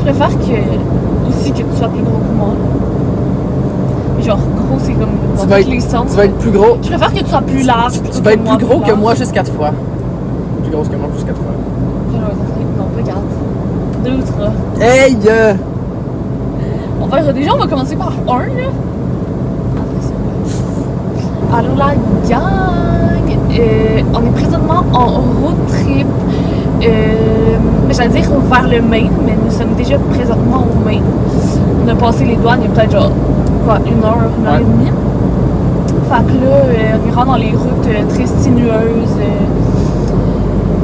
je préfère aussi que tu sois plus gros que moi. Genre, gros, c'est comme dans tous les sens. Tu vas être plus gros. Je préfère que tu sois plus large. Tu vas être plus gros que moi juste 4 fois. Plus grosse que moi juste 4 fois. Non, regarde. 2 ou 3. Hey! Enfin, déjà, on va commencer par 1, là. Alors, la gang, on est présentement en road trip. J'allais dire vers le Maine, mais nous sommes déjà présentement au Maine. On a passé les douanes il y a peut-être genre, quoi, 1 heure et demie. Fait que là, on ira dans les routes très sinueuses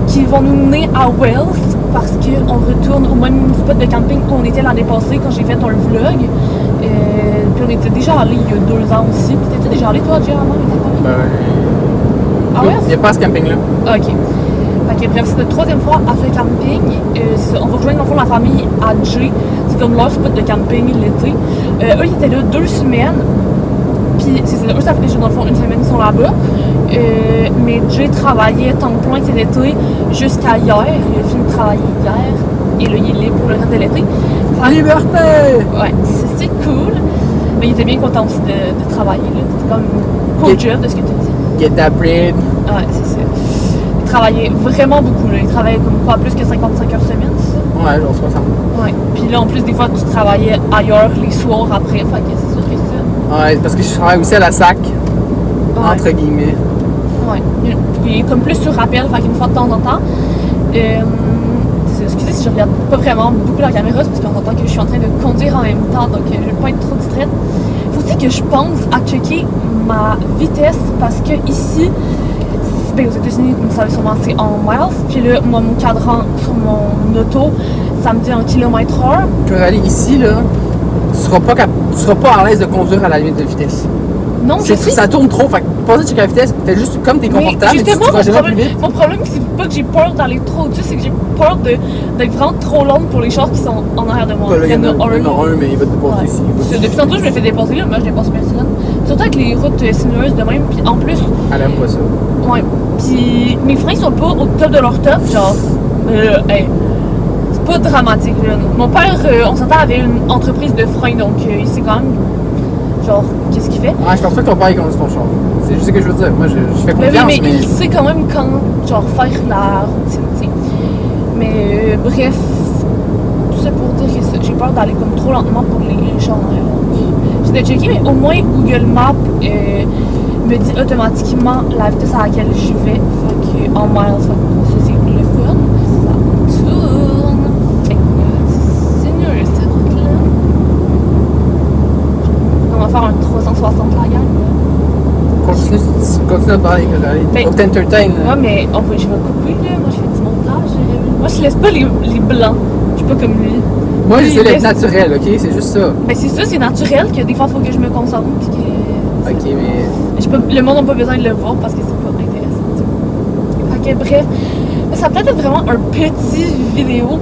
qui vont nous mener à Wells parce qu'on retourne au même spot de camping où on était l'année passée quand j'ai fait un vlog. Puis on était déjà allé il y a 2 ans aussi. Puis t'étais déjà allé toi, Jay, avant? Ah ouais? Il n'y a pas ce camping-là. Ah, ok. Fait que bref, c'est notre 3e fois à ce camping. On va rejoindre dans le fond la famille à Jay. C'est comme leur spot de camping l'été. Eux, ils étaient là 2 semaines. Puis c'est ça, eux, ça fait dans le fond 1 semaine qu'ils sont là-bas. Mais Jay travaillait temps plein cet été jusqu'à hier. Il a fini de travailler hier. Et là, il est libre pour le reste de l'été. Liberté! Ouais, c'est cool. Mais il était bien content aussi de travailler. C'était comme cool job de ce que tu dis. Get that bread. Ouais, c'est ça. Il travaillait vraiment beaucoup. Là. Il travaillait comme quoi, plus que 55 heures semaine, c'est ça? Ouais, genre 60. Ouais. Puis là, en plus, des fois, tu travaillais ailleurs les soirs après. Fait que c'est sûr que ça. Ouais, parce que je travaille aussi à la SAC. Ouais. Entre guillemets. Ouais. Puis il est comme plus sur rappel, fait qu'une fois de temps en temps. Excusez si je regarde pas vraiment beaucoup la caméra, c'est parce qu'on entend que je suis en train de conduire en même temps, donc je vais pas être trop distraite. Il faut aussi que je pense à checker ma vitesse, parce que ici, aux États-Unis, vous le savez sûrement, c'est en miles. Puis là, moi, mon cadran sur mon auto, ça me dit en km/h. Pour aller ici, là, tu seras pas à l'aise de conduire à la limite de vitesse. Non, ça tourne trop, fait que pas de checker la vitesse, fais juste comme t'es confortable, mais tu vas jamais plus vite. Mon problème, c'est pas que j'ai peur d'aller trop au-dessus, c'est que j'ai peur d'être vraiment trop longue pour les chars qui sont en arrière de moi. Il y en a un, mais il va te dépasser ici. Depuis tantôt, je me fais dépasser là, mais je dépasse personne. Surtout avec les routes sinueuses de même, puis en plus... Elle aime pas ça. Ouais, puis mes freins sont pas au top de leur top, genre... hey, c'est pas dramatique, là. Mon père, on s'entend, avait une entreprise de freins, donc il sait quand même... Genre, qu'est-ce qu'il fait? Ah, je pense pas que ton père conduit ton char. C'est juste ce que je veux dire. Moi, je fais confiance. Mais il sait quand même quand, genre, faire la routine, tu sais. Mais bref, tout ça pour dire que j'ai peur d'aller comme trop lentement pour les chars. J'ai checké, mais au moins Google Maps me dit automatiquement la vitesse à laquelle j'y vais. Fait que en miles, ça c'est le fun. Ça tourne. Fait que c'est nul cette route-là. On va faire un 360 la gang. Continue à parler, faut t'entertain. Ouais, mais je vais couper là. Moi, je fais du montage. Moi, je laisse pas les blancs. Je suis pas comme lui. Moi, j'essaie d'être naturel, ok? C'est juste ça. Ben, c'est ça, c'est naturel que des fois, il faut que je me concentre. Puis que... Ok, mais. Le monde n'a pas besoin de le voir parce que c'est pas intéressant. Fait que bref, ça peut être vraiment un petit vidéo,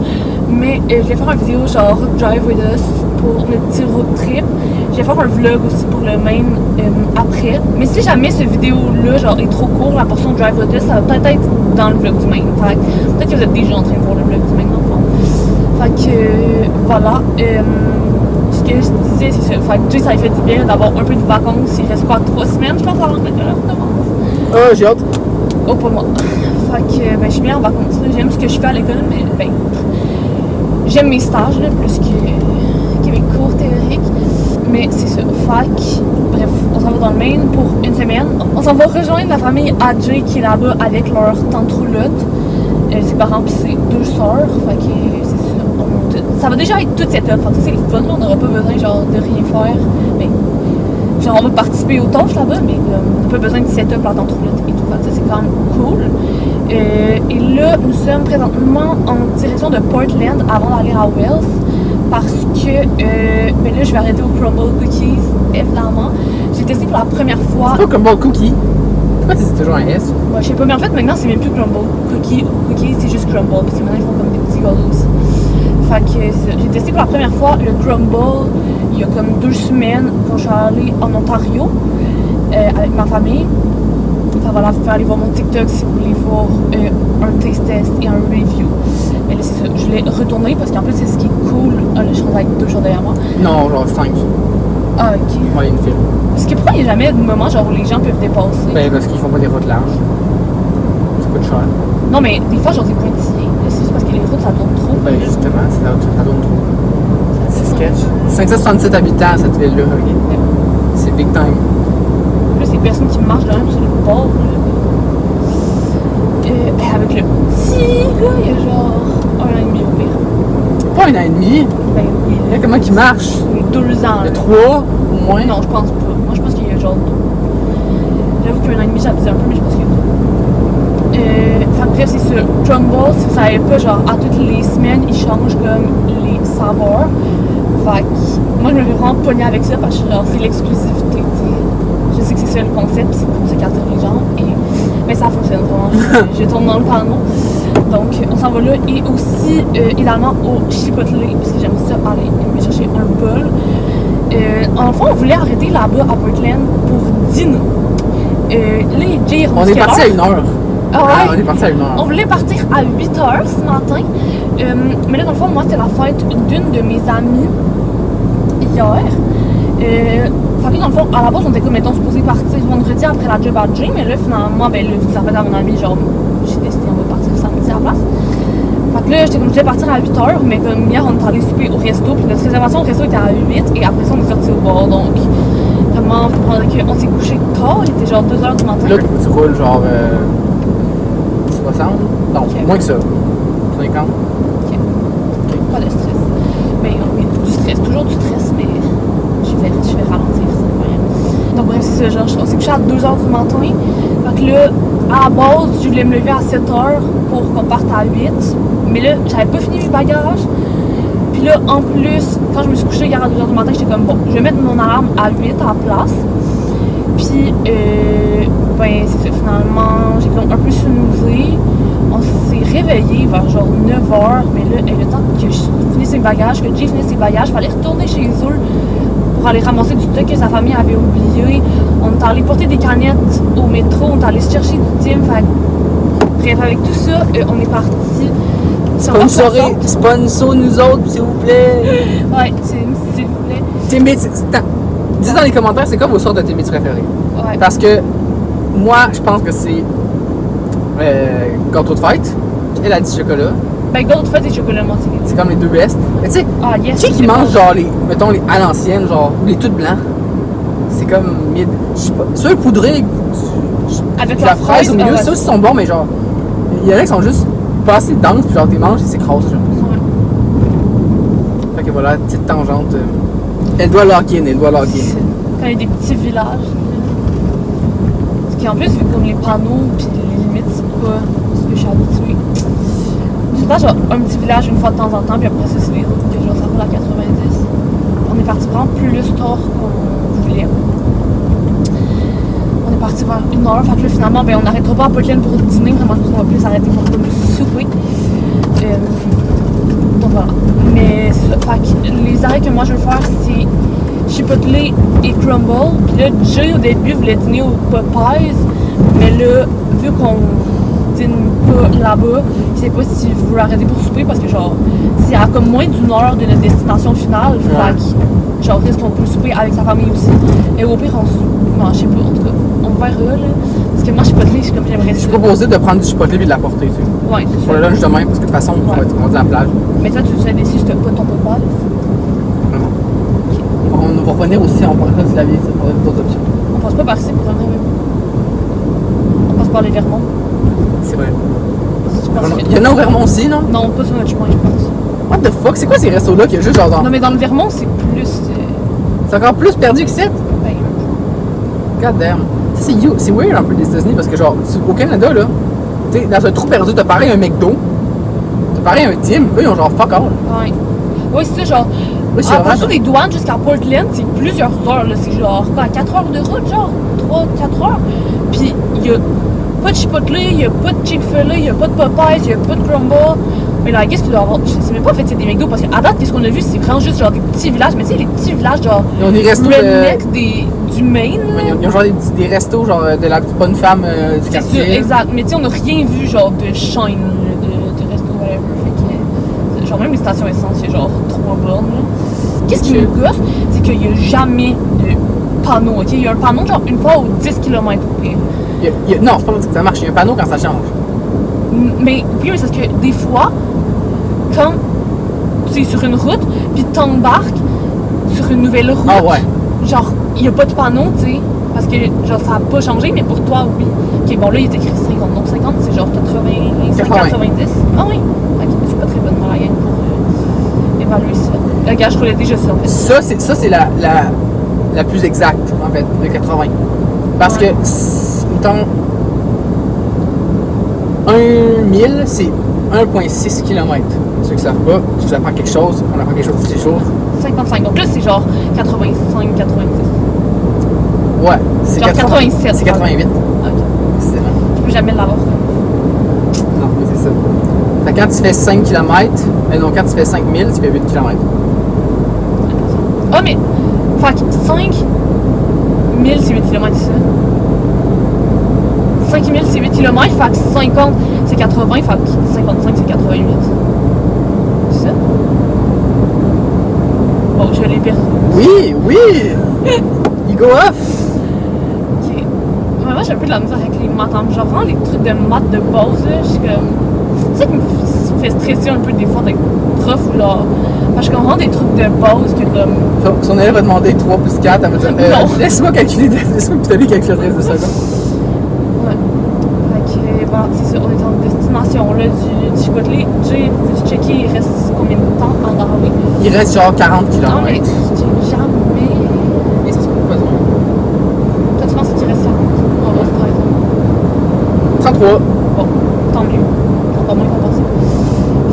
mais je vais faire une vidéo genre Drive with Us pour notre petit road trip. Je vais faire un vlog aussi pour le Maine après. Mais si jamais cette vidéo-là genre est trop court, la portion de Drive with Us, ça va peut-être être dans le vlog du Maine. Fait que peut-être que vous êtes déjà en train de voir le vlog du Maine dans le fond. Fait que voilà. Ce que je disais, c'est ça. Fait que Jay, ça lui fait du bien d'avoir un peu de vacances. Il reste quoi, 3 semaines, je pense, avant que l'heure commence. Ah, j'ai hâte. Oh, pas moi. Fait que je suis bien en vacances. J'aime ce que je fais à l'école, mais j'aime mes stages là, plus que mes cours théoriques. Mais c'est ça. Fait que, bref, on s'en va dans le Maine pour 1 semaine. On s'en va rejoindre la famille Adjay qui est là-bas avec leur tante roulotte, ses parents pis ses 2 sœurs. Fait que c'est ça. Ça va déjà être tout setup. Fait que c'est le fun. Là. On n'aura pas besoin genre de rien faire. Mais, genre on va participer aux tâches là-bas, mais on n'a pas besoin de setup la tante roulotte et tout. Fait que ça c'est quand même cool. Et là, nous sommes présentement en direction de Portland avant d'aller à Wells. Parce que là, je vais arrêter au Crumble Cookies, évidemment. J'ai testé pour la première fois. C'est pas Crumble Cookie? Pourquoi tu dis toujours un S? Ouais, je sais pas, mais en fait, maintenant, c'est même plus Crumble Cookies, c'est juste Crumble. Parce que maintenant, ils font comme des petits gâteaux aussi. Fait que j'ai testé pour la première fois le Crumble il y a comme 2 semaines quand je suis allée en Ontario avec ma famille. Enfin voilà, vous pouvez aller voir mon TikTok si vous voulez voir un taste test et un review. Mais là, c'est ça. Je voulais retourner parce qu'en plus, c'est ce qui est cool. Ah, là, je suis avec 2 jours derrière moi. Non, genre 5. Ah, ok. Ouais, une file. Parce que pourquoi il n'y a jamais de moment genre, où les gens peuvent dépasser? Ben, parce qu'ils font pas des routes larges. Ça coûte cher. Non, mais des fois, genre, c'est pointillé. C'est juste parce que les routes, ça tourne trop. Ben, justement, ça donne trop. C'est Ça- sketch. 567 habitants, cette ville-là. Ouais. C'est big time. En plus, les personnes qui marchent quand même sur le bord, là. Avec le petit, là, il y a genre 1 an et demi au pire. Pas 1 an et demi. Ben oui. Là, comment qu'il marche? 2 ans. Il y a là. 3 au moins. Non, je pense pas. Moi, je pense qu'il y a genre 2. J'avoue qu'un an et demi, j'abuse un peu, mais je pense qu'il y a 2. Enfin, bref, c'est sûr. Trumbull, si vous savez pas, genre, à toutes les semaines, ils changent comme les saveurs. Fait que moi, je me fais vraiment pogner avec ça parce que genre, c'est l'exclusivité, tu sais. Je sais que c'est ça le concept, c'est pour ça qu'ils attirent les gens. Mais ça fonctionne vraiment. Je tourne dans le panneau. Donc, on s'en va là. Et aussi, idéalement, au Chipotle, parce que j'aime ça aller me chercher un bol. En fond, on voulait arrêter là-bas à Portland pour dîner. Là, Jay est On rendu est quelle parti heure? à 1h. Ah ouais? On est parti à 1h. On voulait partir à 8h ce matin. Mais là, dans le fond, moi, c'était la fête d'une de mes amies hier. Fait que dans le fond, à la base, on était comme, mettons, supposé partir vendredi après la job à Jay, mais là, finalement, ben là, vu que ça fait à mon ami, genre, j'ai décidé, on va partir samedi à la place. Fait que là, j'étais comme, je devais partir à 8h, mais comme hier, on est allé souper au resto, puis notre réservation au resto était à 8, et après ça, on est sorti au bar, donc, vraiment, faut prendre qu'on s'est couché tard, il était genre 2h du matin. Là, tu roules genre 60? Non, Ok. moins que ça. 50? Ok. Pas de stress. Mais oui, du stress, toujours du stress, mais je vais ralentir, c'est pas rien. Donc bref, c'est ça, genre, on s'est couché à 2h du matin. Fait que là, à la base, je voulais me lever à 7h pour qu'on parte à 8. Mais là, j'avais pas fini mes bagages. Puis là, en plus, quand je me suis couchée hier à 2h du matin, j'étais comme, bon, je vais mettre mon alarme à 8 à la place. Puis, ben, c'est ça, finalement, j'ai comme un peu snoozé. On s'est réveillé vers genre 9h, mais là, le temps que je finisse mes bagages, que Jay finisse ses bagages, il fallait retourner chez eux pour aller ramasser du stock que sa famille avait oublié. On est allé porter des canettes au métro, on est allé se chercher du team. Bref, avec tout ça, on est parti. Sponsor nous autres, s'il vous plaît. Ouais, s'il vous plaît. Tes métiers. Dis dans les commentaires, c'est quoi vos sortes de tes métiers préférés? Ouais. Parce que moi, je pense que c'est gâteau de fête et la petite chocolat. Ben, gâteau de fête et chocolat, moi, c'est C'est comme les deux best. Mais tu sais, Ah, yes. qui c'est mange bon. genre les, mettons les à l'ancienne, genre les toutes blancs? C'est comme mid. Je sais pas. Ceux poudrés, Avec la fraise au milieu, ouais. ça aussi sont bons, mais genre, il y en a qui sont juste pas assez denses, puis genre, t'es manges et c'est crasse, j'ai l'impression. Ouais. Fait que voilà, petite tangente. Elle doit lock-in, elle doit lock-in. C'est quand il y a des petits villages. Parce qu'en plus, vu comme les panneaux, puis les limites, c'est pas ce que je suis habituée. Souvent, genre un petit village une fois de temps en temps, puis après ça, c'est les autres que genre ça roule à 90. On est parti vraiment plus tard qu'on voulait. On est parti vers 1h, fait que là, finalement, ben, on n'arrêtera pas à Portland pour dîner, vraiment, on va plus s'arrêter pour comme souper. Donc voilà. Mais c'est ça. Fait que les arrêts que moi je veux faire, c'est Chipotle et Crumble. Puis là, Jay au début voulait dîner au Popeyes, mais là, vu qu'on dîne pas là-bas, je sais pas si vous voulez arrêter pour souper parce que genre, c'est à comme moins d'une heure de notre destination finale. Ouais. Fait que genre, risque qu'on peut souper avec sa famille aussi. Et au pire, non, je sais pas, en tout cas, on verra là. Parce que moi, Chipotle, je suis comme j'aimerais Je ça. proposais de prendre du chipotle et de l'apporter, tu sais. Ouais, c'est Pour ça. le lunch demain, parce que de toute façon, on va Ouais. être rendu à la plage. Mais toi, tu serais déçu si t'as pas ton Popeyes. On va revenir aussi, on parlera de la vie, ça pourrait être d'autres options. On passe pas par ici pour revenir même. On passe par les Vermont. C'est vrai. Je pense que- Il y en a au Vermont aussi, non? Non, pas sur notre chemin, je pense. What the fuck? C'est quoi ces restos-là qu'il y a juste genre dans... Non, mais dans le Vermont, c'est plus. C'est encore plus perdu que 7? Ben, God damn. Ça, c'est weird un peu des États-Unis parce que genre, au Canada, là, tu sais, dans un trou perdu, t'as pareil un McDo, t'as pareil un Tim, eux, ils ont genre fuck all. ouais. Ouais, c'est ça, genre. Oui, c'est À vraiment... partir des douanes jusqu'à Portland, c'est plusieurs heures, là. C'est genre, quoi, 4 heures de route, genre. 3-4 heures. Puis, il y a pas de Chipotle, il y a pas de Chick-fil-A, il y a pas de Popeyes, il y a pas de Crumble. Mais là, qu'est-ce qu'il doit y avoir? Je sais même pas, en fait, c'est des McDo parce qu'à date, qu'est-ce qu'on a vu, c'est vraiment juste genre des petits villages. Mais tu sais, les petits villages, genre. Ils ont des restos redneck du Maine, là. Ils ont genre des restos genre de la bonne femme du C'est quartier. sûr, exact. Mais tu sais, on n'a rien vu genre de chaîne, là, de resto, whatever. Fait que Genre, même les stations essence, il y a genre 3 bornes. Là. Qu'est-ce qui me gosse, c'est qu'il n'y a jamais de panneau, ok? Il y a un panneau, genre, une fois aux 10 km au pire. Non, c'est pas comme ça que ça marche. Il y a un panneau quand ça change. Mais oui, mais c'est parce que des fois, quand tu es sur une route, puis tu embarques sur une nouvelle route, Ah ouais. genre, il n'y a pas de panneau, tu sais, parce que, genre, ça n'a pas changé, mais pour toi, oui. Ok, bon, là, il est écrit 50, donc 50, c'est genre 85, 90. Ah oui, ok, je suis pas très bonne dans la gang pour évaluer ça. Regarde, je roulais déjà ça, en fait. Ça, c'est la plus exacte, en fait, de 80. Parce Ouais. que, mettons, 1000, c'est 1,6 km. Ceux qui ne savent pas, je vous apprends quelque chose, on apprend quelque chose tous les jours. 55, donc là, c'est genre 85, 90. Ouais, c'est Genre 87. C'est 88, Ok. précisément. Je peux jamais l'avoir. Non, mais c'est ça. Fait que quand tu fais 5 km, non, quand tu fais 5000, tu fais 8 km. Ah, mais, fait que 5 000, c'est 8 km, ça. 5 000, c'est 8 km, fait que 50, c'est 80, fait que 55, c'est 88. C'est ça? Bon, je l'ai perdu. Oui, oui! You go off! Ok. Ouais, moi, j'ai un peu de la misère avec les maths. Genre, vraiment, les trucs de maths de base, là, je suis comme. C'est ça qui me fait stresser un peu des fois d'être prof ou là. Parce que je comprends des trucs de base que comme. Son élève va demander 3 plus 4, elle va dire Non. laisse-moi calculer, laisse-moi plutôt les calculatrices de secondes. Ouais. Fait que, voilà, c'est ça, on est en destination là du Chipotle. J'ai checké, il reste combien de temps en Norvège? Il reste genre 40 km. Non, mais j'ai jamais. Et ça se peut pas besoin. Toi, tu penses qu'il reste 40? On va se 33. Bon, tant mieux. Pas moins qu'on pensait.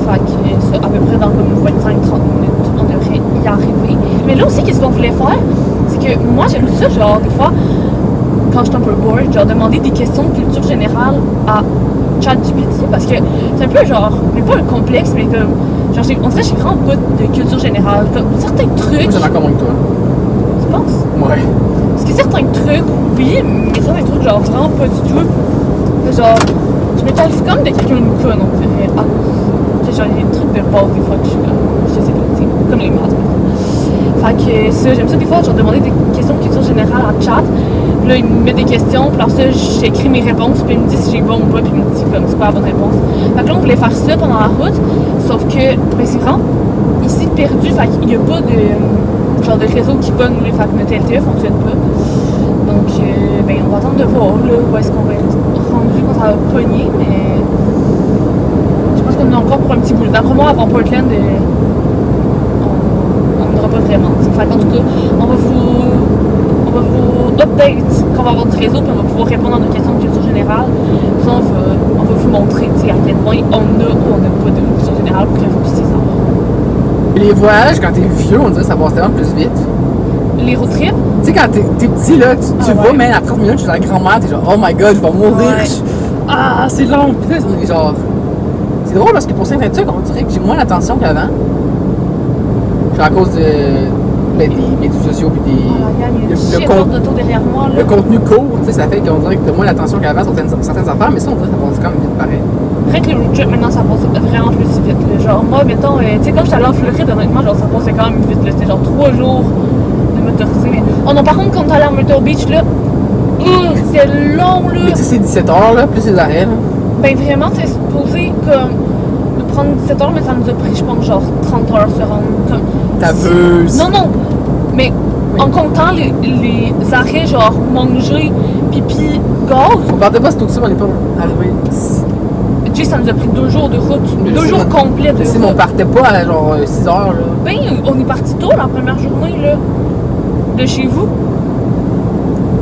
Fait que ça, à peu près dans comme 25-30 minutes, on devrait y arriver. Mais là aussi, qu'est-ce qu'on voulait faire? C'est que moi, j'aime ça, genre, des fois, quand je suis un peu bored, genre, demander des questions de culture générale à ChatGPT, parce que c'est un peu genre, mais pas un complexe, mais comme, genre, on dirait que j'ai vraiment pas de culture générale. Comme certains trucs. Moi, j'en ai encore moins que toi. Tu penses? Ouais. Parce que certains trucs, oui, mais certains trucs, genre, vraiment pas du tout. Genre, je me qualifie comme de quelqu'un de conne, on dirait. Ah, genre, il y a des trucs de base, des fois, que je suis comme, je sais pas, tu sais, comme les maths. Fait que ça, j'aime ça, des fois, genre, demander des questions de culture générale à chat. Puis là, il me met des questions, puis alors ça, j'écris mes réponses, puis il me dit si j'ai bon ou pas, puis il me dit comme c'est quoi la bonne réponse. Fait que là, on voulait faire ça pendant la route, sauf que, ben, c'est vraiment ici perdu, fait qu'il n'y a pas de, genre, de réseau qui pogne, là, fait que notre LTE fonctionne pas. Donc, ben, on va attendre de voir, là, où est-ce qu'on va être rendu quand ça va pogner, mais je pense qu'on est encore pour un petit bout. D'après moi, avant Portland, on n'aura pas vraiment. Fait qu'en tout cas, on va vous update quand on va avoir du réseau, puis on va pouvoir répondre à nos questions de culture générale. Puis on va vous montrer, tu sais, à quel point on a ou on n'a pas de culture générale pour que vous puissiez savoir. Les voyages, quand t'es vieux, on dirait que ça passe tellement plus vite. Les road trips, Tu sais, quand t'es petit, là, tu Ah vas, ouais. même à 30 minutes chez la grand-mère, t'es genre, oh my god, je vais mourir. Ouais. Ah, c'est long. Puis là, on est genre. C'est drôle parce que pour certains trucs, on dirait que j'ai moins l'attention qu'avant. Genre à cause des médias sociaux puis il y a une le shit d'auto derrière moi, là. le contenu court, tu sais, ça fait qu'on dirait que t'as moins l'attention qu'avant sur certaines affaires, mais ça, on dirait que ça passe quand même vite pareil. Rien que les road trips, maintenant, ça passe vraiment plus vite. Là. Genre, moi, mettons, tu sais, quand j'étais allée en Floride, honnêtement, genre, ça passait quand même vite. Là. C'était genre 3 jours de motorisé. Mais... Oh non, par contre, quand t'allais en Myrtle Beach, là, c'était long, là. Mais tu sais, c'est 17 heures, là, plus les arrêts, là. Ben, vraiment, c'est supposé, comme, de prendre 17 heures, mais ça nous a pris, je pense, genre 30 heures se rendre. Comme... T'abuses. Non, non, mais Oui. en comptant les arrêts, genre, manger, pipi, gaz, On partait pas tout ça, on est pas arrivé. tu sais, ça nous a pris 2 jours de route. Mais 2 c'est jours mon- complets de Si route. on partait pas à genre 6 heures, là. Ben, on est parti tôt la première journée, là, de chez vous.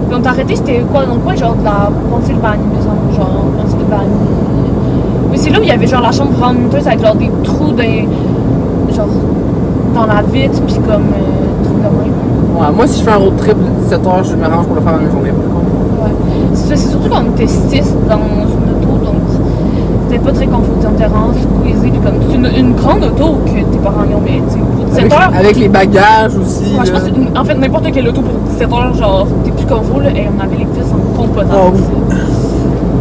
Puis on t'a arrêté, c'était quoi dans le coin, genre de la Pennsylvanie, me semble, genre Pennsylvanie. Mais c'est là où il y avait genre la chambre renteuse avec genre des trous genre dans la vitre, puis comme trucs de même. Ouais, moi, si je fais un road trip de 17 heures, je m'arrange pour le faire en une journée, par contre. Ouais. C'est surtout qu'on était 6 dans une auto, donc c'était pas très confortable. On était vraiment squeezé, puis comme c'est une grande auto que tes parents y ont, mais tu sais, pour 17 heures. Avec les bagages aussi. Ouais, je là. pense que, en fait, n'importe quelle auto pour 17 heures, genre, t'es plus confort, là, et on avait les fils en compotant. Oh, oui.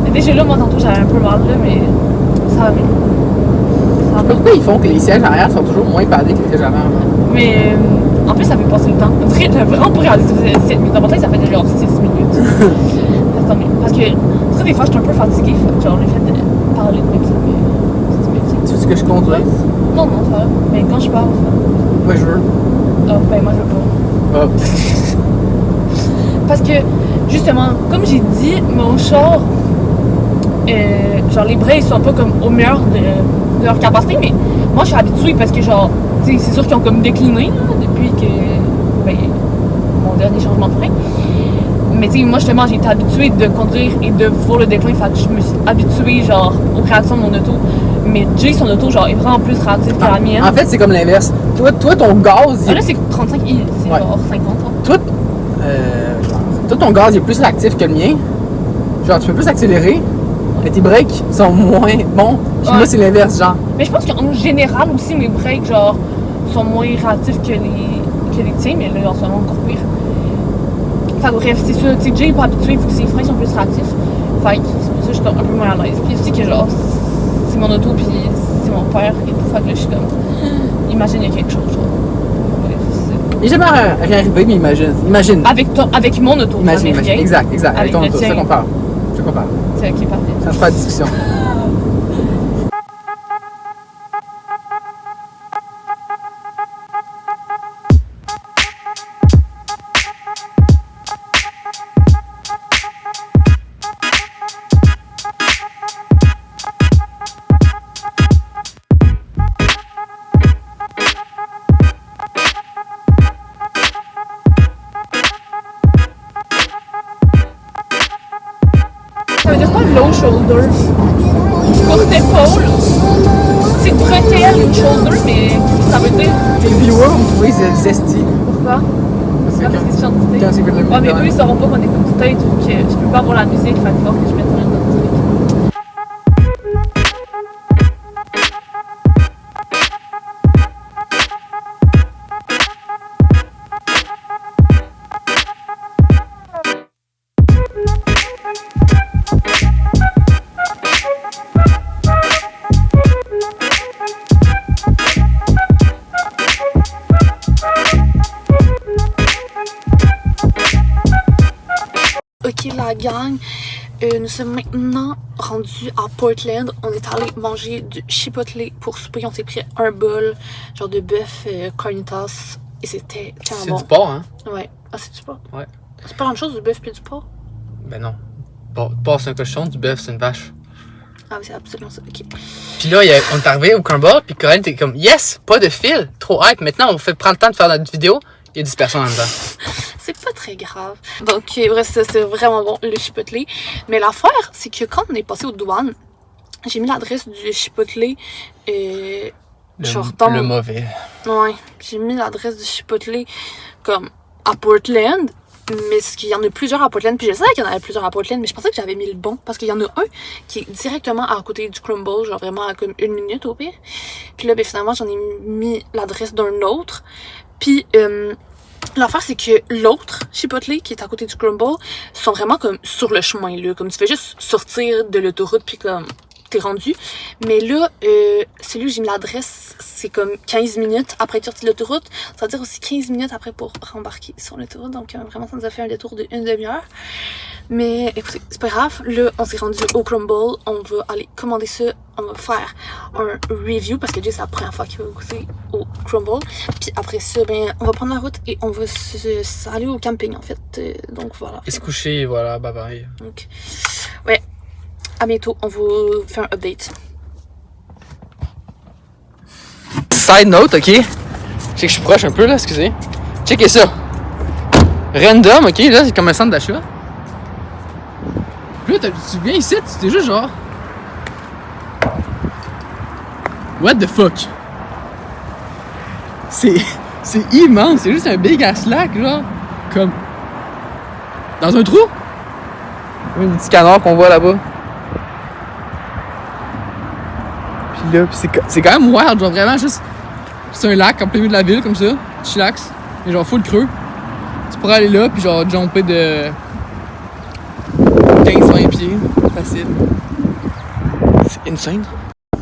Mais déjà là, moi, tantôt, j'avais un peu mal, là, mais ça va bien. ça va. Pourquoi ils font que les sièges arrière sont toujours moins padés que les sièges avant? Mais en plus, ça fait passer le temps. On dirait que j'ai vraiment pas réalisé que ça faisait 7 minutes. Dans mon tête, ça fait genre 6 minutes. Parce que, tu sais, des fois, je suis un peu fatiguée. Genre, le fait de parler de même ça, mais Tu veux que je conduise? non, ça va. Mais quand je parle, ça va. Moi, je veux. Ah, ben, moi, je veux pas. Ah. Parce que, justement, comme j'ai dit, mon char, genre, les bras, ils sont pas comme au meilleur de leur capacité, mais moi, je suis habituée parce que, genre, tu sais, c'est sûr qu'ils ont comme décliné, là, depuis que, ben, mon dernier changement de frein. Mais tu sais, moi justement, j'ai été habituée de conduire et de voir le déclin, fait que je me suis habituée genre aux réactions de mon auto. Mais Jay, son auto, genre, est vraiment plus réactive que la mienne. En fait, c'est comme l'inverse. Toi, ton gaz. Ah, là, c'est 35, c'est genre 50. Toi, ton gaz il est plus réactif que le mien. Genre, tu peux plus accélérer, mais tes breaks sont moins bons. Puis moi, c'est l'inverse, genre. Mais je pense qu'en général aussi, mes breaks, genre, sont moins réactifs que les tiens, mais là, en ce moment, encore pire. Enfin bref, c'est ça, tu sais, Jay n'est pas habitué, il faut que ses freins sont plus réactifs. Fait que c'est pour ça que je suis un peu moins à l'aise. Puis aussi que genre, c'est mon auto, puis c'est mon père, et tout. Fait que là, je suis comme, imagine, il y a quelque chose, genre. Bref, c'est... Il n'est jamais rien arrivé, mais imagine. Avec mon auto, imagine. Exact. Avec ton auto, c'est ça qu'on parle. C'est ok, parfait. Ça se fait la discussion. Ça veut dire quoi, low shoulder? Courte épaule. C'est bretelle, shoulder, mais ça veut dire. Les viewers vont trouver zesty. Pourquoi? Parce que c'est chanté. Quand c'est fait de la musique. Ah, mais eux, ils sauront pas qu'on écoute du tête ou que je peux pas avoir la musique, fait que faut que je mette un autre truc. Ok la gang, nous sommes maintenant rendus à Portland. On est allé manger du chipotle pour souper. On s'est pris un bol genre de bœuf carnitas et c'était tellement bon. C'est du porc, hein? Ouais. Ah, c'est du porc? Ouais. C'est pas la même chose du bœuf puis du porc? Ben non. Porc, c'est un cochon, du bœuf, c'est une vache. Ah oui, c'est absolument ça, ok. Puis là, on est arrivé au combat, puis Corinne était comme, yes, pas de fil, trop hype. Maintenant, on fait prendre le temps de faire notre vidéo. Il y a 10 personnes en dedans. C'est pas très grave. Donc, bref, c'est vraiment bon, le chipotle. Mais l'affaire, c'est que quand on est passé aux douanes, j'ai mis l'adresse du chipotle, genre dans le mauvais. Ouais, j'ai mis l'adresse du chipotle comme à Portland. Mais ce qu'il y en a plusieurs à Portland, puis je savais qu'il y en avait plusieurs à Portland, mais je pensais que j'avais mis le bon, parce qu'il y en a un qui est directement à côté du Crumble, genre vraiment à comme 1 minute au pire. Puis là, ben finalement, j'en ai mis l'adresse d'un autre. Puis l'affaire, c'est que l'autre chipotle qui est à côté du Crumble sont vraiment comme sur le chemin, là. Comme tu fais juste sortir de l'autoroute, puis comme t'es rendu. Mais là, celui où j'ai mis l'adresse, c'est comme 15 minutes après être sorti de l'autoroute. Ça veut dire aussi 15 minutes après pour rembarquer sur l'autoroute. Donc vraiment, ça nous a fait un détour de 1 demi-heure. Mais écoutez, c'est pas grave. Là, on s'est rendu au Crumble. On va aller commander ça. On va faire un review parce que déjà, c'est la première fois qu'il va goûter au Crumble. Puis après ça, ben, on va prendre la route et on va aller au camping, en fait. Donc voilà. Et se coucher, voilà, bye bye. Donc, ouais. À bientôt, on va faire un update. Side note, ok? Je sais que je suis proche un peu là, excusez. Checkez ça. Random, ok? Là, c'est comme un centre d'achat. Puis là, tu viens ici, tu t'es juste genre. What the fuck? C'est immense, c'est juste un big ass lac, genre. Comme. Dans un trou? Oui, un petit canard qu'on voit là-bas. Puis là, c'est quand même wild, genre vraiment juste. C'est un lac en plein milieu de la ville, comme ça. Chillax. Mais genre full creux. Tu pourrais aller là, puis genre jumper de 15-20 pieds. Facile. C'est insane.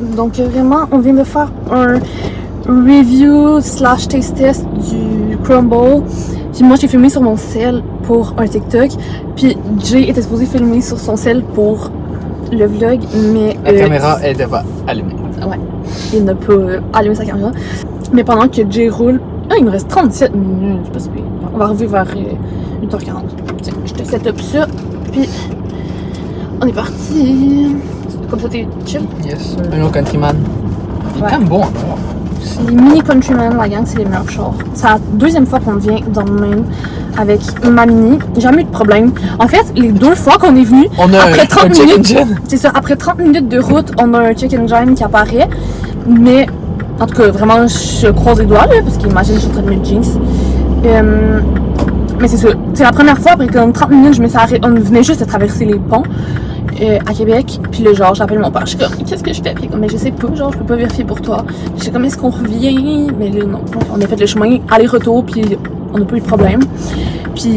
Donc vraiment, on vient de faire un review / taste test du crumble. Puis moi, j'ai filmé sur mon cell pour un TikTok. Puis Jay était supposé filmer sur son cell pour le vlog, mais... La caméra était pas allumée. Ouais, il n'a pas allumé sa caméra. Mais pendant que Jay roule... Ah, il nous reste 37 minutes, c'est pas si pire. On va arriver vers 8h40. Tiens, je te set up ça, puis on est parti. Comme ça, t'es chill. Yes, sir. Un autre countryman. Il est Ouais. quand même bon encore. Les mini countrymen, la gang, c'est les meilleurs chars. C'est la deuxième fois qu'on vient dans le Maine avec ma mini. Jamais eu de problème. En fait, les 2 fois qu'on est venu, On a après 30 un check minutes, engine. c'est ça, après 30 minutes de route, on a un check engine qui apparaît. Mais, en tout cas, vraiment, je croise les doigts, là, parce qu'imagine, je suis en train de mettre jinx. Mais c'est ça. C'est la première fois, après comme 30 minutes, je me suis arrêtée. On venait juste de traverser les ponts à Québec. Puis là, genre, j'appelle mon père. Je suis comme, qu'est-ce que je fais? Puis il est comme, mais je sais pas, genre, je peux pas vérifier pour toi. Je suis comme, est-ce qu'on revient? Mais là, non. On a fait le chemin aller-retour, puis on n'a pas eu de problème. Puis,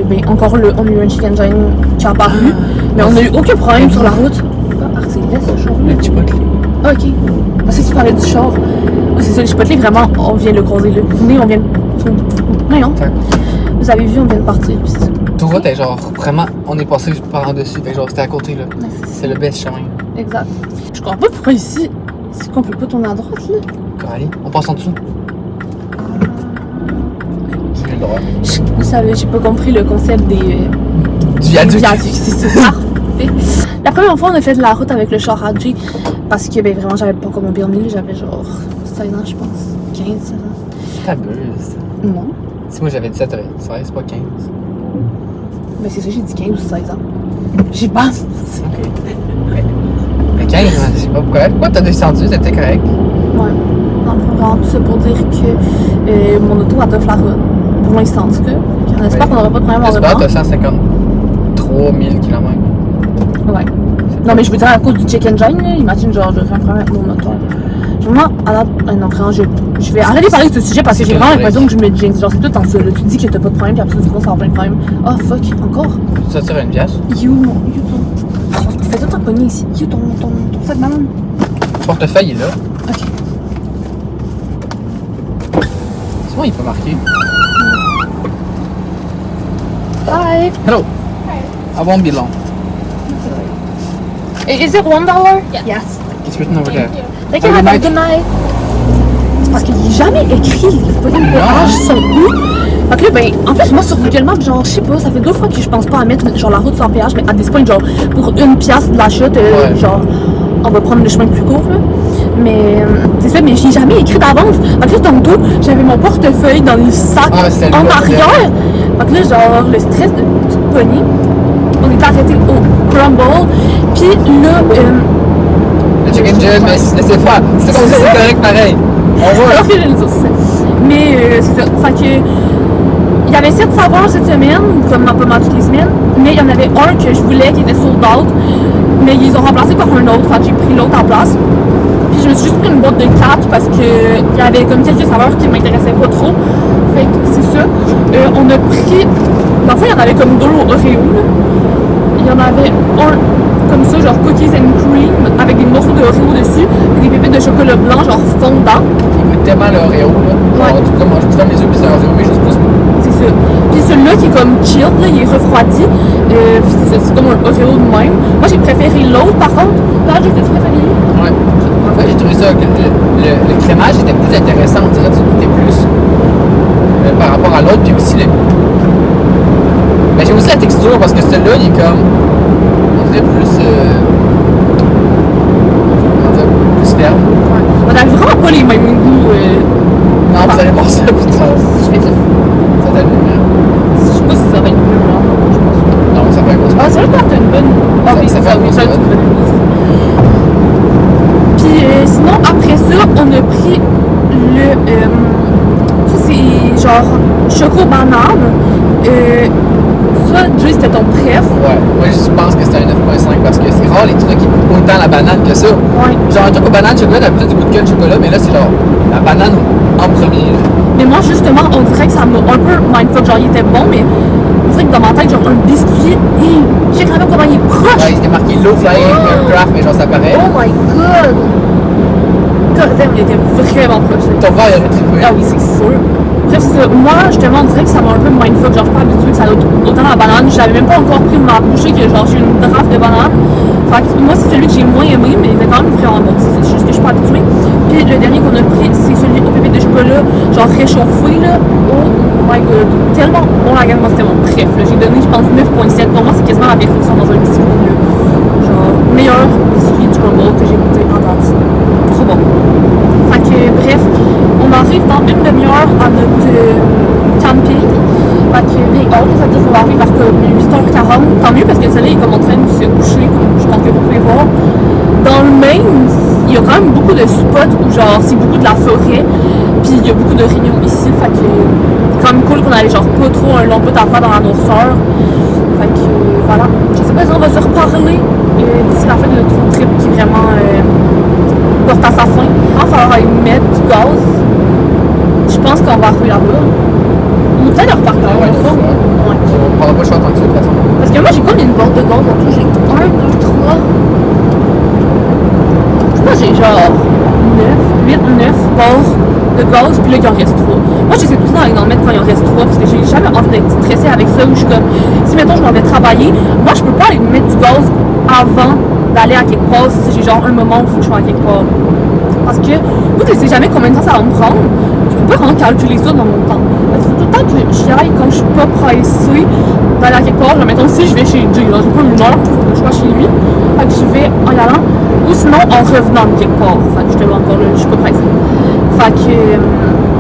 ben, encore là, on a eu un check engine qui a apparu. Mais on n'a eu aucun problème sur la route. Ah, c'est laid, ce char. Le chipotle. Ah, ok. Parce que tu parlais du char. Ah, c'est ça, le chipotle, vraiment, on vient de le croiser là. Venez, on vient de. Non. Vous avez vu, on vient de partir, puis c'est ça. Tout t'es genre vraiment, on est passé par en dessus, fait que genre c'était à côté là. Ouais, C'est le best chemin. Exact. Je comprends pas pourquoi ici, c'est qu'on peut pas tourner à droite là. Allez, on passe en dessous. J'ai le droit. Vous savez, j'ai pas compris le concept des Du viaduc. C'est super parfait. La première fois, on a fait de la route avec le char à J parce que ben vraiment, j'avais pas comme mon permis, j'avais genre 16 ans, je pense. 15, 16 ans. T'abuses. Non. Si moi j'avais 17, 16, pas 15. Mais c'est ça, j'ai dit 15 ou 16 ans. J'ai pas. Ok. Mais 15, je sais pas pourquoi. Pourquoi t'as descendu? C'était correct. Ouais. Dans le fond, vraiment, tout ça pour dire que mon auto a de la run. Pour l'instant, en tout cas. On espère qu'on n'aura pas de problème en J'espère revenant. que t'as 153 000 km. Ouais. Non, mais je veux dire, à cause du check engine, là, imagine, genre, je fais un problème avec mon moteur. Vraiment, à la... non, vraiment, je vais arrêter de parler de ce sujet parce que j'ai vraiment l'impression que je me jinx. Genre, c'est tout en ça, là. Tu dis que t'as pas de problème, puis après, tu commences à avoir plein de problèmes. Oh, fuck, encore? Ça tire une pièce. You, fais tout en pogné ici. You, ton sac de maman. Le portefeuille est là. Ok. C'est moi, il peut marquer. Bye. Hello. I won't be long. Is it $1? Yes. It's written over there. Thank you, have a good night. C'est parce qu'il n'est jamais écrit les fucking péages sont où. Fait que là, ben, en plus, moi sur Google Maps, genre, je sais pas, ça fait 2 fois que je pense pas à mettre genre la route sans péage, mais à des points, genre, pour 1 piastre de l'achat, Ouais. genre, on va prendre le chemin le plus court, là. Mais, c'est ça, mais j'ai jamais écrit d'avance. Fait que là, tantôt, j'avais mon portefeuille dans le sac c'était en le arrière. Fait que là, genre, le stress de toute poignée. On était arrêté au Crumble, puis là, Le check engine, mais laissez faire. C'est comme ça, c'est correct pareil. On voit. alors que je le dis, c'est ça. Mais c'est ça. Fait que il y avait 7 saveurs cette semaine, comme pas mal toutes les semaines, mais il y en avait un que je voulais qui était sold out, mais ils ont remplacé par un autre, fait que j'ai pris l'autre en place. Puis je me suis juste pris une boîte de 4 parce que il y avait comme quelques saveurs qui m'intéressaient pas trop. Fait que c'est ça. On a pris. Dans le fond, il y en avait comme 2 au Oreo. Là. Il y en avait un comme ça, genre cookies and cream, avec des morceaux de Oreo dessus, et des pépites de chocolat blanc, genre fondant. Il goûte tellement l'Oreo là. Genre, Ouais. tu peux manger, tu fermes les yeux, puis c'est un Oreo, mais juste plus. C'est ça. Puis celui-là qui est comme chill, là, il est refroidi. Puis c'est ça, c'est comme un Oreo de même. Moi j'ai préféré l'autre par contre. Toi, j'ai préféré lui. Ouais. En fait, j'ai trouvé ça que le crémage était plus intéressant, on dirait que tu goûtais plus par rapport à l'autre, puis aussi le. Mais j'ai aussi la texture parce que celui-là, il est comme. On dirait plus. Comment dire, plus ferme. Ouais. On a vraiment pas les mêmes goûts. Non, vous allez voir ça, putain. Si je fais ça. Ça t'a le mieux. Je sais pas si ça va être mieux, là. Je pense. Non, ça fait un gros Ah, c'est vrai que t'as une bonne. Ah, oui, ça fait un oui, gros ça, spot. c'est une bonne liste. Puis sinon, après ça, on a pris le. Ça, c'est genre choco banane. Ça, Jay, c'était ton préf. Ouais, moi je pense que c'était un 9.5 parce que c'est rare les trucs qui goûtent autant la banane que ça. Ouais. Genre un truc au banane chocolat, d'habitude du goût de quel chocolat, mais là c'est genre la banane en premier. Là. Mais moi, justement, on dirait que ça m'a un peu mindfuck. Genre, il était bon, mais on dirait que dans ma tête, genre, un biscuit, je sais quand même comment il est proche. Ouais, il était marqué low flying aircraft, mais genre ça paraît. Oh my god! m'adorait, on était vraiment proches. Ton frère, il aurait trippé. Ah oui, c'est sûr. Bref, c'est ça. Moi, justement, on dirait que ça m'a un peu mindfuck. Genre, je suis pas habituée que ça doit autant la banane. J'avais même pas encore pris ma bouchée que genre, j'ai une draft de banane. Fait que moi, c'est celui que j'ai le moins aimé, mais il était quand même vraiment bon. C'est juste que je suis pas habituée. Puis le dernier qu'on a pris, c'est celui au pépite de chocolat, genre réchauffé, là. Oh my god. Tellement bon la gamme. Moi, c'était mon préf, là. J'ai donné, je pense, 9.7. Pour moi, c'est quasiment la perfection dans un biscuit, là. Genre, meilleur biscuit du Crumble que j'ai goûté en date. Trop bon. Fait que, bref, on arrive dans une demi-heure à notre camping. Fait que, bien hâte, ça veut dire qu'on va arriver vers comme 8h40. Tant mieux parce que le soleil est comme en train de se coucher, comme je pense que vous pouvez voir. Dans le Maine, il y a quand même beaucoup de spots où genre c'est beaucoup de la forêt. Puis il y a beaucoup de réunions ici. Fait que c'est quand même cool qu'on allait genre pas trop un long bout à faire dans la noirceur. Fait que voilà. Je sais pas si on va se reparler d'ici la fin de notre trip qui est vraiment porte à sa fin. Il va falloir y mettre du gaz. Je pense qu'on va arriver là-bas. Ou peut-être repartir. Ah ouais, ça. ouais. Ouais. On pourra pas choisir tant que ça, de toute façon. Parce que moi j'ai comme une borne de gaz en tout. J'ai 1, 2, 3. Je pense que j'ai genre 8, 9 bords de gaz, puis là il en reste 3. Moi j'essaie tout le temps d'en mettre quand il en reste 3 parce que j'ai jamais envie d'être stressée avec ça où je suis comme si mettons je m'en vais travailler, moi je peux pas aller mettre du gaz avant d'aller à quelque part si j'ai genre un moment où il faut que je sois à quelque part. Parce que vu que je sais jamais combien de temps ça va me prendre, je peux pas vraiment calculer ça dans mon temps. Il faut tout le temps que j'y aille quand je suis pas pressée d'aller à quelque part. Genre, mettons si je vais chez Jay, j'ai pas une heure, il faut que je sois chez lui. Fait que je vais en y allant. Ou sinon en revenant de quelque part. Fait que je te vois encore là, je suis pas pressée. Fait que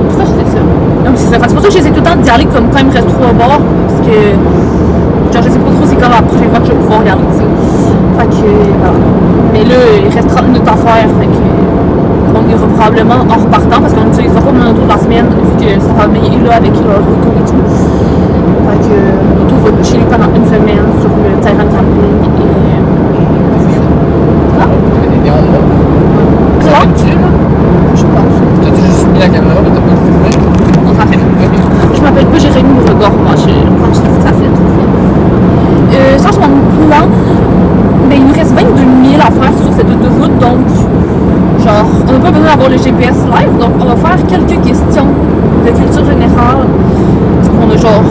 pourquoi je fais ça? Donc c'est ça. Fait que c'est pour ça que j'essaie tout le temps d'y aller comme quand il me reste 3 bords. Parce que genre je sais pas trop c'est quand la prochaine fois que je vais pouvoir y aller, tu sais. Fait que voilà. Mais là, il reste 30 minutes à faire. Fait que on ira probablement en repartant parce qu'on n'utilisera pas mon auto de la semaine vu que sa famille est là avec leur auto et tout. Fait que l'auto va chiller pendant une semaine sur le terrain de camping et c'est ça. Ah? Et on monte. Ça Quoi? fait là? Je pense. T'as-tu juste mis la caméra, mais t'as pas filmé? On s'en fait. Je m'appelle pas Jérémy Beauregard, moi quand je dis que ça fait tout fait. Ça, je m'en plan. Mais il nous reste 22 000 à faire sur cette autoroute, donc genre, on n'a pas besoin d'avoir le GPS live, donc on va faire quelques questions de culture générale. Parce qu'on a genre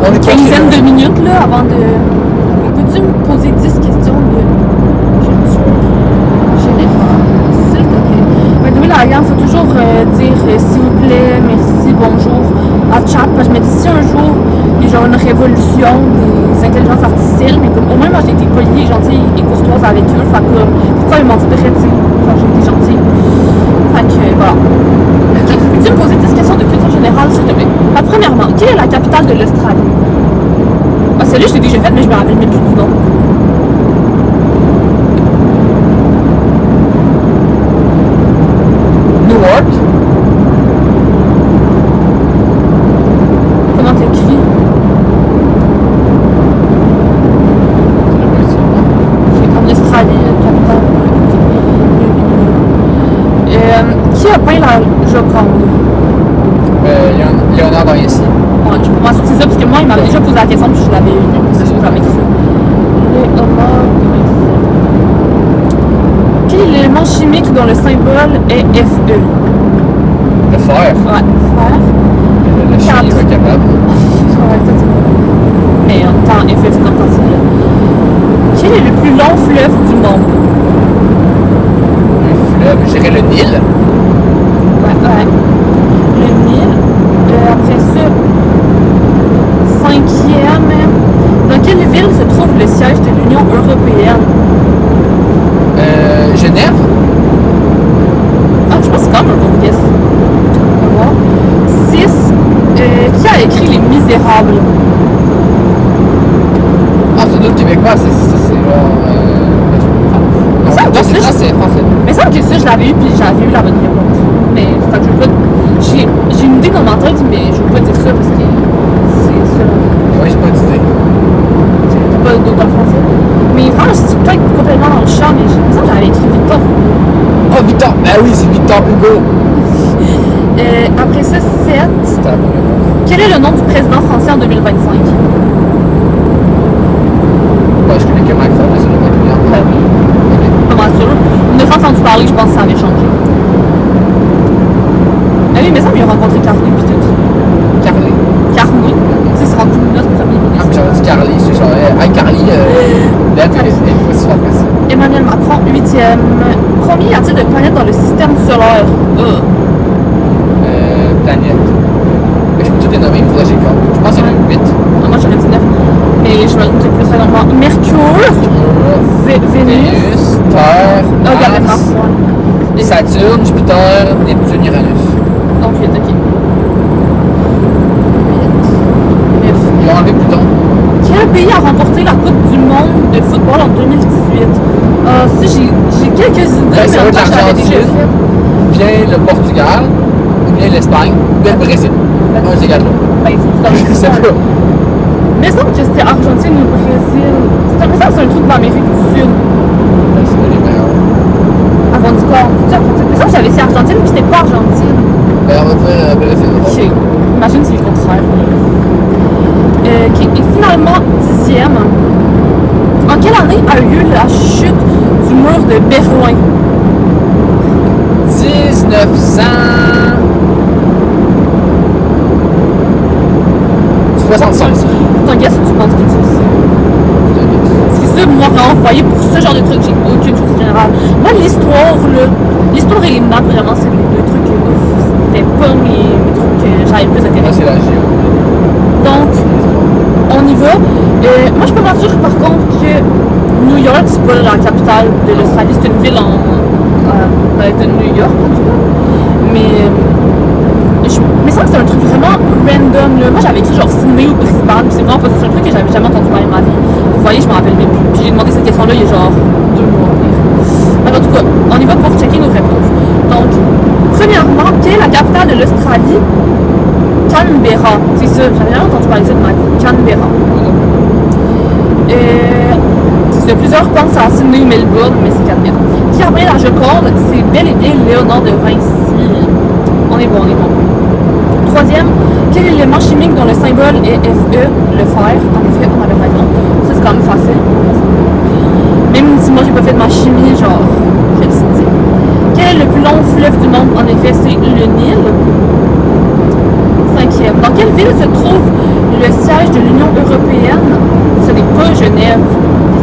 On une est quinzaine de minutes là avant de. Peux-tu me poser 10 questions de culture générale, s'il te plaît? Mais oui, là, il faut toujours dire s'il vous plaît, merci, bonjour à chat. Parce que je me dis si un jour il y a genre une révolution des intelligences artificielles, mais comme au moins moi j'ai été polie, gentille et courtoise avec eux, fait que pourquoi ils m'ont dit de retirer quand j'ai été gentille? Fait que voilà. Ok, peux-tu me poser 10 questions de culture générale s'il te plaît? Premièrement, quelle est la capitale de l'Australie? Ah celle-là je l'ai déjà faite mais je me rappelle même plus du nom. Newark. Comment t'écris? En Australie, capitale. Qui a peint la Joconde? Léonard de Vinci. Ouais, je peux pas sûr que c'est ça, parce que moi, il m'avait déjà posé la question, puis je l'avais eu. C'est sûr, jamais écrit ça. Léonard de Vinci. Quel est l'élément chimique dont le symbole est Fe? Le fer. Ouais, fer. Le chien est pas capable. Ouais, peut-être. Mais en même temps, Fe, c'est comme facile. Quel est le plus long fleuve du monde? Le fleuve, je dirais le Nil. Ouais. Le Nil. Après ça, 5e. Dans quelle ville se trouve le siège de l'Union européenne? Genève. Ah, je pense que c'est quand même un bon guess. On va voir. 6. Qui a écrit Les Misérables? Ah, c'est d'autres Québécois, c'est genre. C'est français. Mais ça, que ça, je l'avais eu, puis j'avais eu la bonne réponse. Mais c'est que je veux pas. J'ai une idée dans ma tête, mais je veux pas dire ça parce que c'est ça. Oui, j'ai pas d'idée. J'ai pas d'auteur français. Mais franchement, c'est peut-être complètement dans le champ, mais j'ai l'impression que j'avais écrit Victor. Oh, Victor! Ben oui, c'est Victor Hugo. Après ça, 7. C'était la bonne réponse. Quel est le nom du président français en 2025? Je connais que Macron, mais c'est le pas bien. Ben oui, pas mal sûr. On a entendu parler, je pense que ça avait changé. solaire. Planète. Mais je peux tout les nommer, il faudrait que j'y compte. Je pense qu'il y en a 8. Moi j'aurais dit 9. Mais je me dis plus régulièrement. Mercure, Vénus, Terre, regarde Mars, Saturne, Jupiter, Neptune, Uranus. Donc 8, ok. 8. Ils ont enlevé Pluton. Quel pays a remporté la Coupe du Monde de football en 2018? Si j'ai quelques idées, Ben, mais ça en va même être temps, j'avais déjà l'Argentine. fait. Bien le Portugal, bien l'Espagne, bien le Brésil. Un des quatre là. Ben, c'est dans Je sais pas. Mais il semble que c'était Argentine ou Brésil. C'est un truc d'Amérique du Sud. Ben, c'est pas les meilleurs. Avant du corps. C'est Argentine. Mais ça, j'avais essayé Argentine, puis c'était pas Argentine. Ben, on va dire Brésil. Ok. Imagine si c'est le contraire. Qui est finalement 10e. En quelle année a eu la chute du mur de Berlin? 1976. Ton guess, tu penses que c'est ça? C'est ça, moi, vraiment, vous voyez, pour ce genre de truc, j'ai aucune chose générale. Moi, l'histoire et les maths, vraiment, c'est les deux trucs, c'était pas mes trucs que j'avais le plus Moi, intérêt. c'est la géo. Donc, on y va. Moi, je peux m'assurer par contre que New York, c'est pas la capitale de l'Australie, c'est une ville de New York, en tout cas. Mais ça, c'est un truc vraiment random. Là. Moi, j'avais écrit genre Sydney ou Brisbane, c'est vraiment pas ça. C'est un truc que j'avais jamais entendu parler de ma vie. Vous voyez, je m'en rappelle même plus. Puis j'ai demandé cette question-là il y a genre 2 mois. Alors, en tout cas, on y va pour checker nos réponses. Donc, premièrement, quelle est la capitale de l'Australie? Canberra. C'est ça, j'avais jamais entendu parler de ça de ma vie. Canberra. C'est ça, plusieurs pensent à Sydney ou Melbourne, mais c'est Canberra. Qui a pris la Joconde? C'est bel et bien Léonard de Vinci. On est bon. Troisième, quel élément chimique dont le symbole est Fe, le fer? En effet, on avait raison. Ça, c'est quand même facile. Même si moi, j'ai pas fait de ma chimie, genre, je le sais. Quel est le plus long fleuve du monde? En effet, c'est le Nil. Cinquième, dans quelle ville se trouve le siège de l'Union européenne? Ce n'est pas Genève.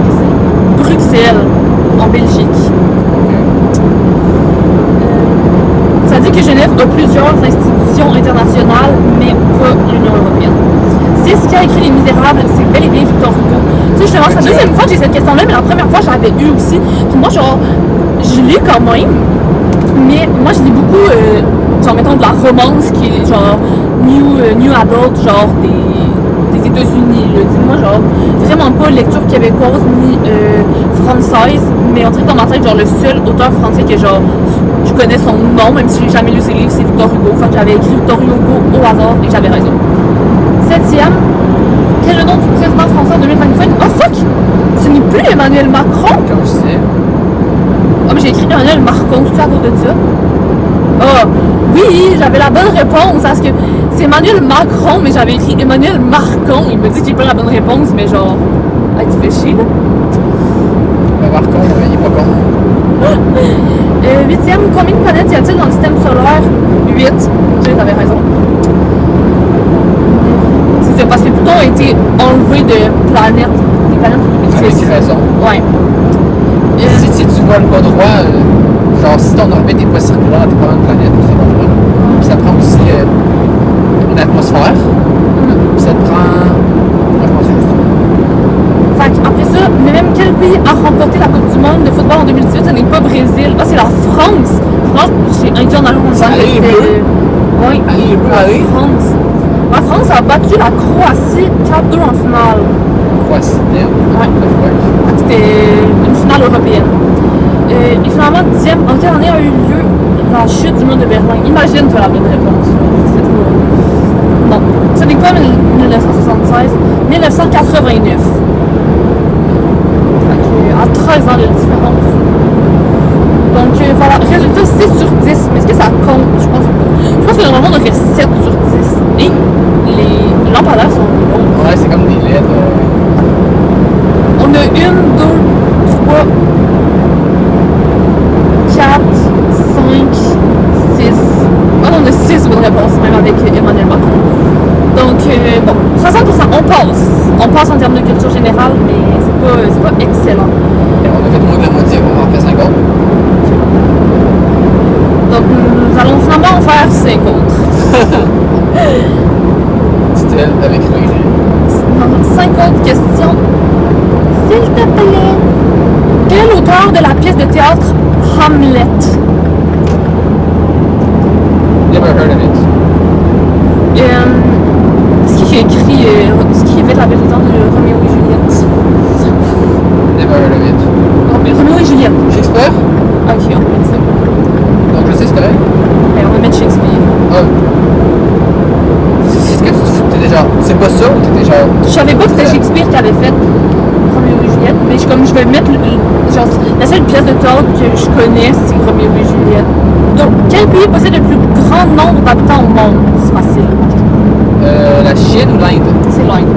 Qu'est-ce que c'est? Bruxelles, en Belgique. Ça dit que Genève a plusieurs institutions internationales, mais pas l'Union européenne. C'est ce qui a écrit Les Misérables, c'est bel et bien Victor Hugo. Tu sais, justement, c'est la deuxième fois que j'ai cette question-là, mais la première fois, je l'avais eu aussi. Puis moi, genre, je lis quand même, mais moi, je lis beaucoup, genre, mettons, de la romance qui est genre New Adult, genre des États-Unis. Dis-moi, genre, vraiment pas lecture québécoise ni française, mais on dirait que dans ma tête, genre, le seul auteur français que, genre, je connais son nom, même si j'ai jamais lu ses livres, c'est Victor Hugo. Fait que j'avais écrit Victor Hugo au hasard et j'avais raison. Septième, quel est le nom du président français en 2025? Oh fuck! Ce n'est plus Emmanuel Macron! Comme je disais. Ah, mais j'ai écrit Emmanuel Marcon, tout ça à cause de ça. Ah, oui, j'avais la bonne réponse, parce que c'est Emmanuel Macron, mais j'avais écrit Emmanuel Marcon. Il me dit que j'ai pas la bonne réponse, mais genre, ah, tu fais chier, là. Mais par contre, il est pas con. Huitième, combien de planètes y a-t-il dans le système solaire? 8. Tu avais raison. C'est ça, parce que Pluton a été enlevé de planètes. Des planètes Avec raison. Ouais. Si tu voles pas droit, genre si ton orbite n'est pas circulaire, t'es pas une planète, c'est pas droit. Puis ça prend aussi une atmosphère. Puis ça te prend. Moi, je pense que c'est juste. Fait après ça, mais même quel pays a remporté la Coupe du Monde de football en 2018? Ce n'est pas Brésil. Ah, c'est la France. France, j'ai un en allemand. Allez, les Bleus. Oui. Allez, les Bleus, allez. France. La France a battu la Croatie 4-2 en finale. Croatie, Ouais. C'était une finale européenne. Et finalement, 10e, en quelle année a eu lieu la chute du mur de Berlin? Imagine, tu as la bonne réponse. Non, ce n'est pas 1976, 1989. À 13 ans de différence. Donc voilà, résultat 6 sur 10. Mais est-ce que ça compte? Je pense que normalement on aurait 7 sur 10. Et les lampadaires sont longs. Ouais, c'est comme des LED. On a 1, 2, 3, 4, 5, 6. Ah non, on a 6 bonnes réponses, même avec Emmanuel Macron. Donc, bon, 60%, on passe. On passe en termes de culture générale, mais c'est pas excellent. Et on a fait moins que la moitié, on en fait 50. Donc, nous allons finalement en faire 5 autres. Dit-elle avec regret. 5 autres questions. S'il te plaît. Quel est l'auteur de la pièce de théâtre Hamlet? Never heard of it. Ce qui a écrit, ce qui a fait la pièce de théâtre de Roméo et Juliette. Never heard of it. Roméo et Juliette. Shakespeare? Ok, on va mettre ça. Donc je sais, c'est correct. Ben, on va mettre Shakespeare. Ah. Est-ce que t'étais genre. C'est pas ça ou t'étais genre. Je savais pas que c'était Shakespeare qui avait fait Roméo et Juliette, mais je vais mettre genre, la seule pièce de théâtre que je connais, c'est Roméo et Juliette. Donc, quel pays possède le plus grand nombre d'habitants au monde? C'est facile. La Chine ou l'Inde? C'est l'Inde.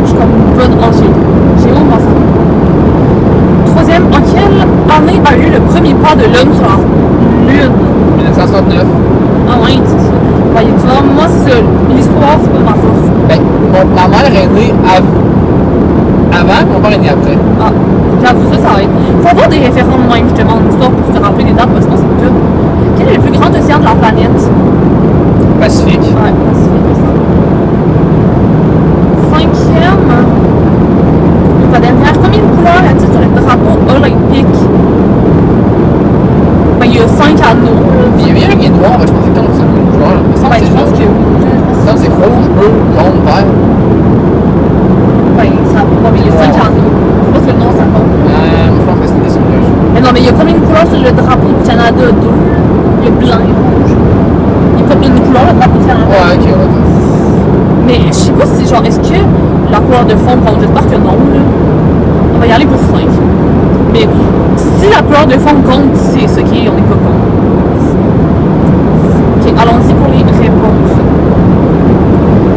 Je suis comme bonne en j'ai honte dans ça. Troisième, en quelle année a eu le premier pas de l'homme sur la Lune? 1969. Ah oui, c'est ça. Voyez, tu vois, moi, c'est ça. L'histoire, c'est pas ma force. Ben, ma mère est née avant, mon père est né après. Ah, j'avoue, ça aide. Faut avoir des référents de même, justement, en histoire pour te rappeler des dates, parce que sinon, c'est tout. Quel est le plus grand océan de la planète? Pacifique. Ouais, Pacifique, ça. Cinquième. La dernière. Combien de couleurs y a-t-il sur le drapeau olympique? Ben, il y a 5 anneaux. Il y a rien de noir, je pense que c'est une couleur. Il me semble Ben, que je c'est pense que jaune. oui. Il me semble que c'est rouge, bleu, jaune, vert. Ben, ça va, mais il y a 5 anneaux. Je pense que le nom, ça compte. Je pense que c'est des sondages. Mais non, mais il y a combien de couleurs sur le drapeau du Canada? 2. Il y a blanc et rouge. Il y a pas une couleur, le drapeau du Canada. Ouais, ok, on va dire. Mais je sais pas si, genre, est-ce que la couleur de fond compte? J'espère que non, là. On va y aller pour 5. Mais si la couleur de fond compte, c'est ce qui est, on n'est pas con. Ok, allons-y pour les réponses.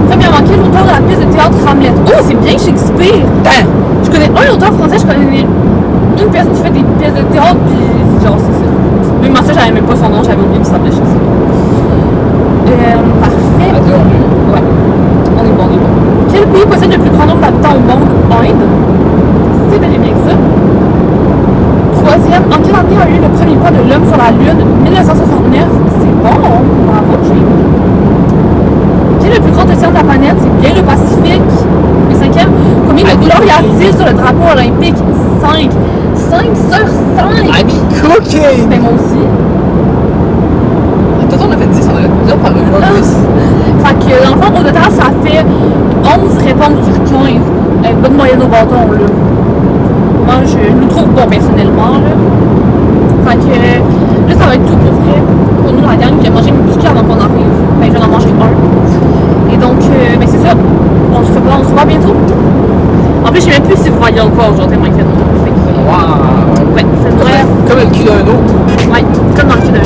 Premièrement, quel auteur de la pièce de théâtre Hamlet? Oh, c'est bien Shakespeare! Damn! Je connais un auteur français, je connais une personne qui fait des pièces de théâtre, puis genre, c'est ça. Même moi, ça, j'avais même pas son nom, j'avais oublié qu'il s'appelait Shakespeare. Parfait. Attends, Ouais, on est bon, on est bon. Quel pays possède le plus grand nombre d'habitants au monde? Inde. C'est bel et bien ça. Troisième, en quelle année a eu le premier pas de l'homme sur la Lune? 1969. C'est bon, bravo, Jim. Quel est le plus grand océan de la planète? C'est bien le Pacifique. Et cinquième, combien de couleurs y a-t-il sur le drapeau olympique? 5. 5 sur 5! I'm cooking! Ben moi aussi. Attends, on a fait 10, on aurait déjà parlé de Ah. 10. Fait que, dans le fond, au total, ça fait 11 réponses sur 15. Bonne moyenne au bâton, là. Moi, je nous trouve bon, personnellement, là. Fait que, là, ça va être tout pour vrai. Pour nous, la gang, j'ai mangé mes biscuits avant qu'on arrive. Ben, je vais en manger un. Et donc, ben, c'est ça. On se revoit bientôt. En plus, je sais même plus si vous voyez encore aujourd'hui, tellement il fait noir. Fait que, Wow! ouais, ça devrait. Comme le cul d'un autre. Ouais, comme dans le cul d'un